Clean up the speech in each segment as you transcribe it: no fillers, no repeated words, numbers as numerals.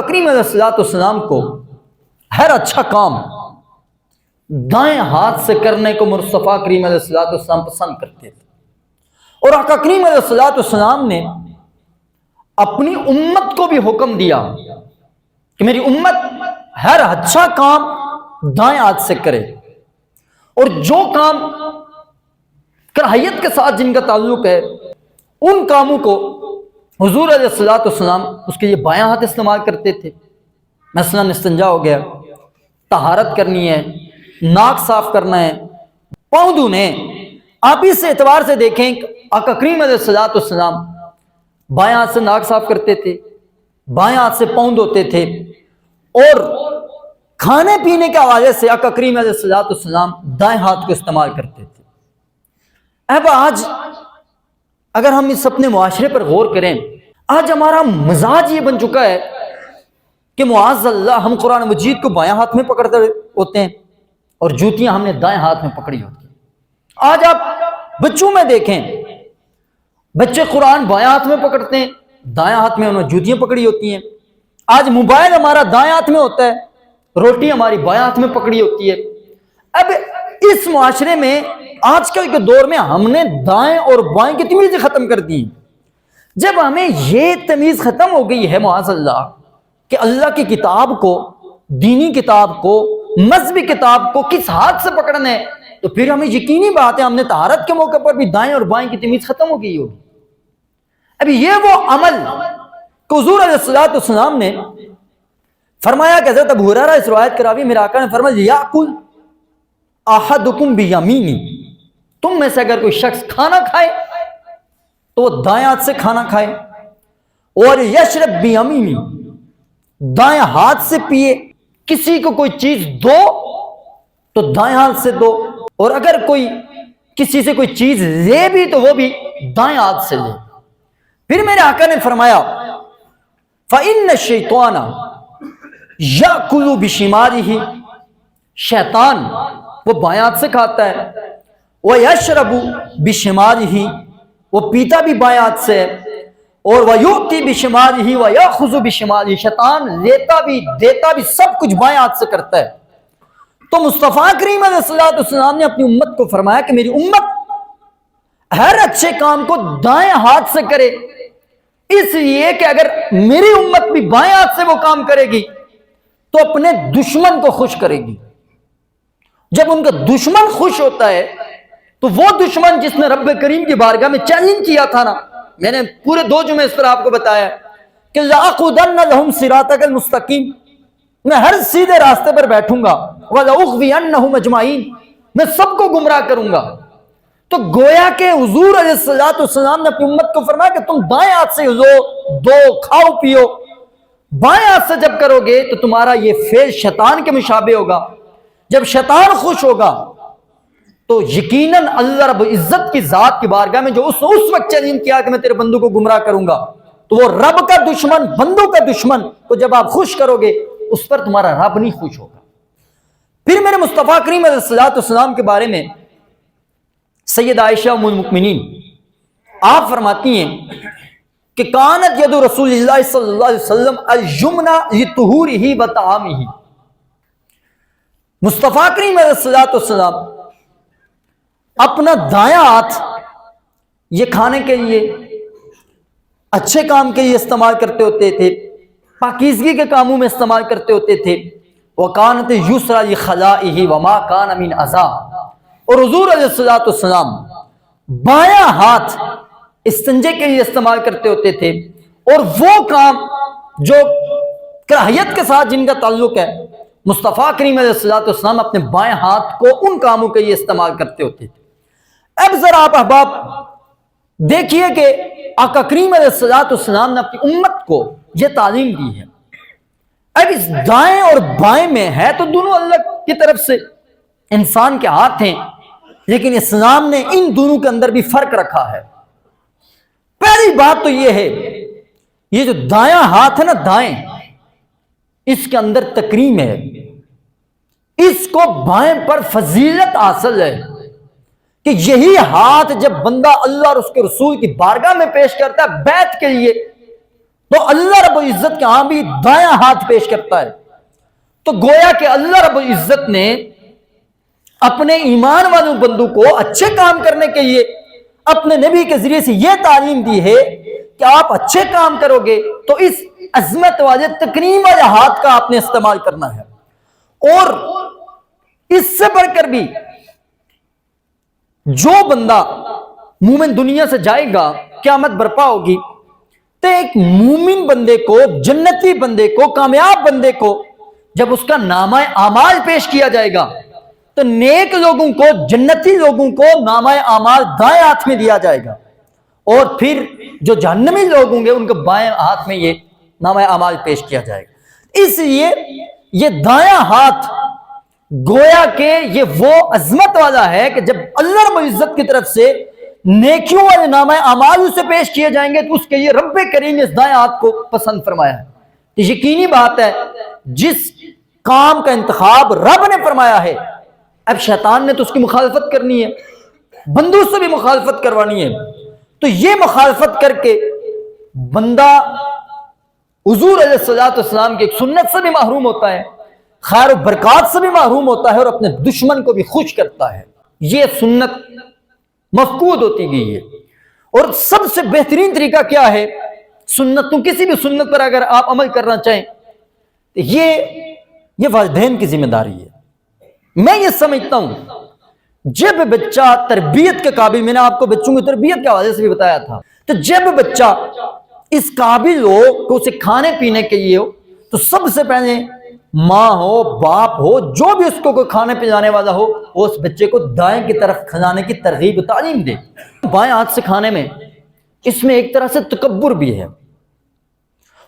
کریم علیہ السلام کو ہر اچھا کام دائیں ہاتھ سے کرنے کو مصطفیٰ کریم علیہ السلام پسند کرتے تھے، اور آقا کریم علیہ السلام نے اپنی امت کو بھی حکم دیا کہ میری امت ہر اچھا کام دائیں ہاتھ سے کرے، اور جو کام کراہیت کے ساتھ جن کا تعلق ہے ان کاموں کو حضور علیہ السلام اس کے لیے بائیں ہاتھ استعمال کرتے تھے۔ مثلا استنجا ہو گیا، طہارت کرنی ہے، ناک صاف کرنا ہے، پاؤں دھونے، آپ اس اعتبار سے دیکھیں کہ آقا کریم علیہ السلام بائیں ہاتھ سے ناک صاف کرتے تھے، بائیں ہاتھ سے پاؤں دھوتے تھے، اور کھانے پینے کے حوالے سے آقا کریم علیہ السلام دائیں ہاتھ کو استعمال کرتے تھے۔ اب آج اگر ہم اس اپنے معاشرے پر غور کریں، آج ہمارا مزاج یہ بن چکا ہے کہ معاذ اللہ ہم قرآن مجید کو بائیں ہاتھ میں پکڑتے ہوتے ہیں اور جوتیاں ہم نے دائیں ہاتھ میں پکڑی ہوتی ہیں۔ آج آپ بچوں میں دیکھیں، بچے قرآن بائیں ہاتھ میں پکڑتے ہیں، دائیں ہاتھ میں انہوں نے جوتیاں پکڑی ہوتی ہیں۔ آج موبائل ہمارا دائیں ہاتھ میں ہوتا ہے، روٹی ہماری بائیں ہاتھ میں پکڑی ہوتی ہے۔ اب اس معاشرے میں آج کل کے دور میں ہم نے دائیں اور بائیں کی تمیز ختم کر دی۔ جب ہمیں یہ تمیز ختم ہو گئی ہے معاذ اللہ کہ اللہ کی کتاب کو، دینی کتاب کو، مذہبی کتاب کو کس ہاتھ سے پکڑنا ہے، تو پھر ہمیں یقینی بات ہے ہم نے طہارت کے موقع پر بھی دائیں اور بائیں کی تمیز ختم ہو گئی ہوگی۔ ابھی یہ وہ عمل کہ حضور علیہ السلام نے فرمایا کہ حضرت ابو ہریرہ اس روایت کراوی میرے آقا نے فرمایا یاکل احدکم بیمینی، تم میں سے اگر کوئی شخص کھانا کھائے تو وہ دائیں ہاتھ سے کھانا کھائے، اور یشرب بیمینی، دائیں ہاتھ سے پیے، کسی کو کوئی چیز دو تو دائیں ہاتھ سے دو، اور اگر کوئی کسی سے کوئی چیز لے بھی تو وہ بھی دائیں ہاتھ سے لے۔ پھر میرے آقا نے فرمایا فَإِنَّ الشَّيْطَانَ يَأْكُلُ بِشِمَالِهِ، شیطان وہ بائیں ہاتھ سے کھاتا ہے، وَيَشْرَبُ بِشِمَالِهِ، وہ پیتا بھی بائیں ہاتھ سے ہے، اور وَيُؤْتِي بِشِمَالِهِ وَيَأْخُذُ بِشِمَالِهِ، شیطان لیتا بھی دیتا بھی سب کچھ بائیں ہاتھ سے کرتا ہے۔ تو مصطفیٰ کریم علیہ السلام نے اپنی امت کو فرمایا کہ میری امت ہر اچھے کام کو دائیں ہاتھ سے کرے، اس لیے کہ اگر میری امت بھی بائیں ہاتھ سے وہ کام کرے گی تو اپنے دشمن کو خوش کرے گی۔ جب ان کا دشمن خوش ہوتا ہے تو وہ دشمن جس نے رب کریم کی بارگاہ میں چیلنج کیا تھا نا، میں نے پورے 2 جمعے اس طرح آپ کو بتایا کہ لَأَقْعُدَنَّ لَهُمْ صِرَاطَكَ الْمُسْتَقِيمَ، میں ہر سیدھے راستے پر بیٹھوں گا، وَلَأُغْوِيَنَّهُمْ أَجْمَعِينَ، میں سب کو گمراہ کروں گا۔ تو گویا کہ حضور علیہ السلام نے اپنی امت کو فرمایا کہ تم دائیں ہاتھ سے لو، دو، کھاؤ پیو، بائیں ہاتھ سے جب کرو گے تو تمہارا یہ فعل شیطان کے مشابہ ہوگا۔ جب شیطان خوش ہوگا تو یقیناً اللہ رب عزت کی ذات کی بارگاہ میں جو اس وقت چیلنج کیا کہ میں تیرے بندوں کو گمراہ کروں گا، تو وہ رب کا دشمن، بندوں کا دشمن کو جب آپ خوش کرو گے اس پر تمہارا رب نہیں خوش ہوگا۔ پھر میرے مصطفیٰ کریم علیہ السلام کے بارے میں سید عائشہ ام المؤمنین آپ فرماتی ہیں کہ کانت ید رسول اللہ صلی اللہ علیہ وسلم الجمنہ لطہورہ وطعامہ، مصطفیٰ کریم علیہ السلام اپنا دایاں ہاتھ یہ کھانے کے لیے، اچھے کام کے لیے استعمال کرتے ہوتے تھے، پاکیزگی کے کاموں میں استعمال کرتے ہوتے تھے، وَكَانَتْ يُسْرَ لِخَلَائِهِ وَمَا كَانَ مِنْ عَزَا، اور حضور علیہ السلام بایاں ہاتھ استنجے کے لیے استعمال کرتے ہوتے تھے، اور وہ کام جو کراہیت کے ساتھ جن کا تعلق ہے مصطفیٰ کریم علیہ السلام اپنے بائیں ہاتھ کو ان کاموں کے لیے استعمال کرتے ہوتے تھے۔ اب ذرا آپ احباب دیکھیے کہ آقا کریم علیہ السلام نے اپنی امت کو یہ تعلیم دی ہے۔ اب اس دائیں اور بائیں میں ہے تو دونوں اللہ کی طرف سے انسان کے ہاتھ ہیں، لیکن اسلام نے ان دونوں کے اندر بھی فرق رکھا ہے۔ پہلی بات تو یہ ہے، یہ جو دایاں ہاتھ ہے نا، دائیں، اس کے اندر تکریم ہے، اس کو بائیں پر فضیلت حاصل ہے کہ یہی ہاتھ جب بندہ اللہ اور اس کے رسول کی بارگاہ میں پیش کرتا ہے بیعت کے لیے، تو اللہ رب العزت کے ہاں بھی دایاں ہاتھ پیش کرتا ہے. تو گویا کہ اللہ رب العزت نے اپنے ایمان والوں بندوں کو اچھے کام کرنے کے لیے اپنے نبی کے ذریعے سے یہ تعلیم دی ہے کہ آپ اچھے کام کرو گے تو اس عظمت والے تکریم والے ہاتھ کا آپ نے استعمال کرنا ہے. اور اس سے بڑھ کر بھی جو بندہ مومن دنیا سے جائے گا قیامت برپا ہوگی تو ایک مومن بندے کو، جنتی بندے کو، کامیاب بندے کو جب اس کا نامہ اعمال پیش کیا جائے گا تو نیک لوگوں کو، جنتی لوگوں کو نامہ اعمال دائیں ہاتھ میں دیا جائے گا، اور پھر جو جہنمی لوگ ہوں گے ان کو بائیں ہاتھ میں یہ نامہ اعمال پیش کیا جائے گا. اس لیے یہ دایاں ہاتھ گویا کہ یہ وہ عظمت والا ہے کہ جب اللہ رب العزت کی طرف سے نیکیوں والے نامہ اعمال اسے پیش کیے جائیں گے تو اس کے لیے رب کریم نے اس دائیں ہاتھ کو پسند فرمایا ہے. یقینی بات ہے جس کام کا انتخاب رب نے فرمایا ہے، اب شیطان نے تو اس کی مخالفت کرنی ہے، بندوں سے بھی مخالفت کروانی ہے. تو یہ مخالفت کر کے بندہ حضور علیہ الصلوۃ والسلام کی ایک سنت سے بھی محروم ہوتا ہے، خیر و برکات سے بھی محروم ہوتا ہے، اور اپنے دشمن کو بھی خوش کرتا ہے. یہ سنت مفقود ہوتی گئی ہے. اور سب سے بہترین طریقہ کیا ہے سنت، تو کسی بھی سنت پر اگر آپ عمل کرنا چاہیں تو یہ والدین کی ذمہ داری ہے. میں یہ سمجھتا ہوں جب بچہ تربیت کے قابل، میں نے آپ کو بچوں کی تربیت کے حوالے سے بھی بتایا تھا، تو جب بچہ اس قابل ہو کہ اسے کھانے پینے کے لیے ہو تو سب سے پہلے ماں ہو، باپ ہو، جو بھی اس کو کوئی کھانے پلانے والا ہو، وہ اس بچے کو دائیں کی طرف کھلانے کی ترغیب تعلیم دے. بائیں ہاتھ سے کھانے میں اس میں ایک طرح سے تکبر بھی ہے،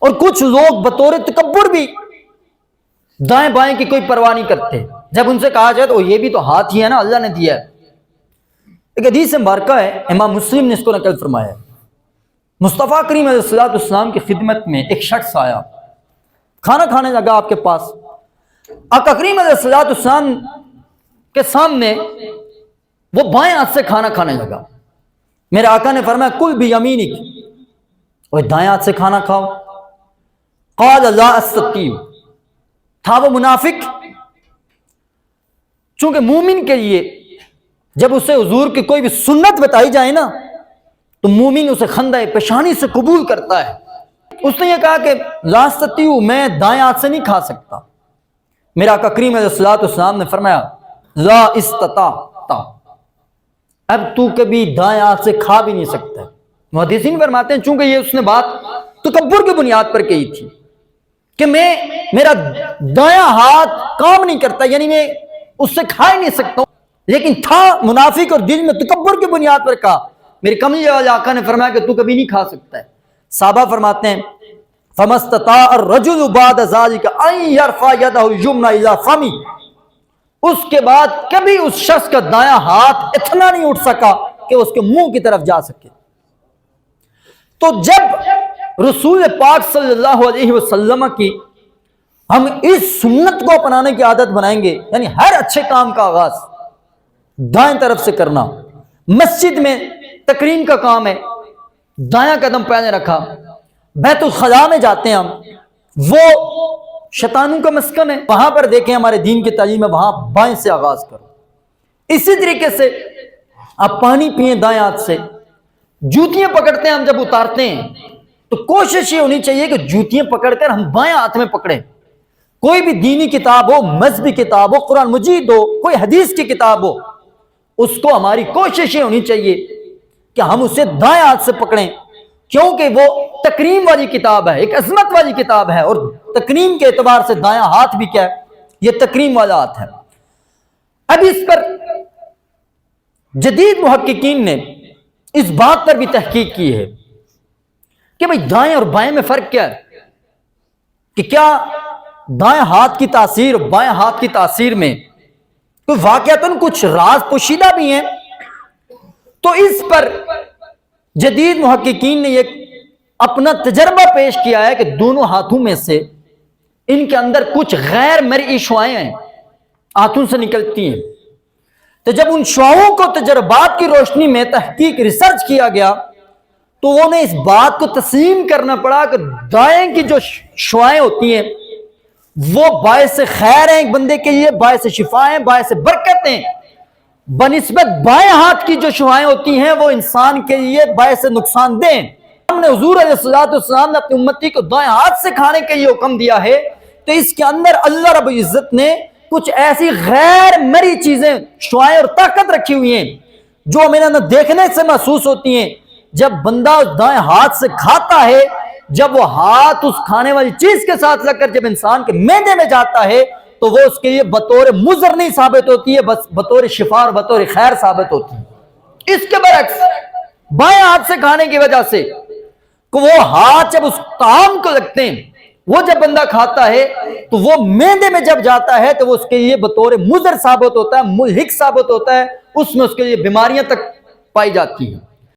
اور کچھ لوگ بطور تکبر بھی دائیں بائیں کی کوئی پرواہ نہیں کرتے. جب ان سے کہا جائے تو یہ بھی تو ہاتھ ہی ہے نا، اللہ نے دیا ہے. ایک حدیث مبارکہ ہے، امام مسلم نے اس کو نقل فرمایا ہے. مصطفیٰ کریم علیہ الصلوۃ والسلام کی خدمت میں ایک شخص آیا، کھانا کھانے لگا آپ کے پاس. آقا کریم علیہ الصلوۃ والسلام کے سامنے وہ بائیں ہاتھ سے کھانا کھانے لگا. میرے آقا نے فرمایا کل بیمینک، اور دائیں ہاتھ سے کھانا کھاؤ. قال لا استطیع، تھا وہ منافق. چونکہ مومن کے لیے جب اسے حضور کی کوئی بھی سنت بتائی جائے نا تو مومن اسے خندہ پیشانی سے قبول کرتا ہے. اس نے یہ کہا کہ لا استطیع، میں دائیں ہاتھ سے نہیں کھا سکتا. میرا آقا کریم علیہ الصلوۃ والسلام نے فرمایا لا استطاعت، اب تو کبھی دائیں ہاتھ سے کھا بھی نہیں سکتا. محدثین فرماتے ہیں چونکہ یہ اس نے بات تکبر کی بنیاد پر کہی تھی کہ میرا دایاں ہاتھ کام نہیں کرتا، یعنی میں اس سے کھا ہی نہیں سکتا ہوں، لیکن تھا منافق اور دل میں تکبر کی بنیاد پر کہا. میرے کملی والے آقا نے فرمایا کہ تو کبھی نہیں کھا سکتا ہے. صحابہ فرماتے ہیں فَمَسْتَطَاعَ الرَّجُلُ بَعْدَ ذَلِكَ أَن يَرْفَعَ يَدَهُ الْيُمْنَى إِلَى فَمِهِ، اس کے بعد کبھی اس شخص کا دایاں ہاتھ اتنا نہیں اٹھ سکا کہ اس کے منہ کی طرف جا سکے. تو جب رسول پاک صلی اللہ علیہ وسلم کی ہم اس سنت کو اپنانے کی عادت بنائیں گے، یعنی ہر اچھے کام کا آغاز دائیں طرف سے کرنا. مسجد میں تقریم کا کام ہے، دایاں قدم پہلے رکھا. بیت الخلاء میں جاتے ہیں ہم، وہ شیطانوں کا مسکن ہے، وہاں پر دیکھیں ہمارے دین کی تعلیم ہے وہاں بائیں سے آغاز کرو. اسی طریقے سے آپ پانی پئیں دائیں ہاتھ سے. جوتیاں پکڑتے ہیں ہم جب اتارتے ہیں تو کوشش یہ ہونی چاہیے کہ جوتیاں پکڑ کر ہم بائیں ہاتھ میں پکڑیں. کوئی بھی دینی کتاب ہو، مذہبی کتاب ہو، قرآن مجید ہو، کوئی حدیث کی کتاب ہو، اس کو ہماری کوشش یہ ہونی چاہیے کہ ہم اسے دائیں ہاتھ سے پکڑیں، کیونکہ وہ تکریم والی کتاب ہے، ایک عظمت والی کتاب ہے، اور تکریم کے اعتبار سے دایاں ہاتھ بھی کیا ہے، یہ تکریم والا ہاتھ ہے. اب اس پر جدید محققین نے اس بات پر بھی تحقیق کی ہے کہ بھئی دائیں اور بائیں میں فرق کیا ہے، کہ کیا دائیں ہاتھ کی تاثیر اور بائیں ہاتھ کی تاثیر میں کوئی واقعتاً کچھ راز پوشیدہ بھی ہیں. تو اس پر جدید محققین نے ایک اپنا تجربہ پیش کیا ہے کہ دونوں ہاتھوں میں سے ان کے اندر کچھ غیر مرئی شعاعیں ہیں، ہاتھوں سے نکلتی ہیں. تو جب ان شعاعوں کو تجربات کی روشنی میں تحقیق ریسرچ کیا گیا تو انہیں اس بات کو تسلیم کرنا پڑا کہ دائیں کی جو شعائیں ہوتی ہیں وہ باعث خیر ہیں ایک بندے کے لیے، باعث شفا ہیں، باعث برکت ہیں، بنسبت بائیں ہاتھ کی جو شعائیں ہوتی ہیں وہ انسان کے لیے باعث نقصان دہ ہیں۔ ہم نے حضور علیہ السلام نے اپنی امتی کو دائیں ہاتھ سے کھانے کے لیے حکم دیا ہے، تو اس کے اندر اللہ رب العزت نے کچھ ایسی غیر مری چیزیں، شعائیں اور طاقت رکھی ہوئی ہیں جو ہمیں نہ دیکھنے سے محسوس ہوتی ہیں۔ جب بندہ دائیں ہاتھ سے کھاتا ہے، جب وہ ہاتھ اس کھانے والی چیز کے ساتھ لگ کر جب انسان کے معدے میں جاتا ہے تو وہ اس کے لیے بطور مضر نہیں ثابت ہوتی ہے، بس بطور شفا اور بطور خیر ثابت ہوتی ہے۔ اس کے برعکس بائیں ہاتھ سے کھانے کی وجہ سے کہ وہ ہاتھ جب اس طعام کو لگتے ہیں، وہ جب بندہ کھاتا ہے تو وہ معدے میں جب جاتا ہے تو وہ اس کے لیے بطور مضر ثابت ہوتا ہے، مہلک ثابت ہوتا ہے، اس میں اس کے لیے بیماریاں تک پائی جاتی ہیں۔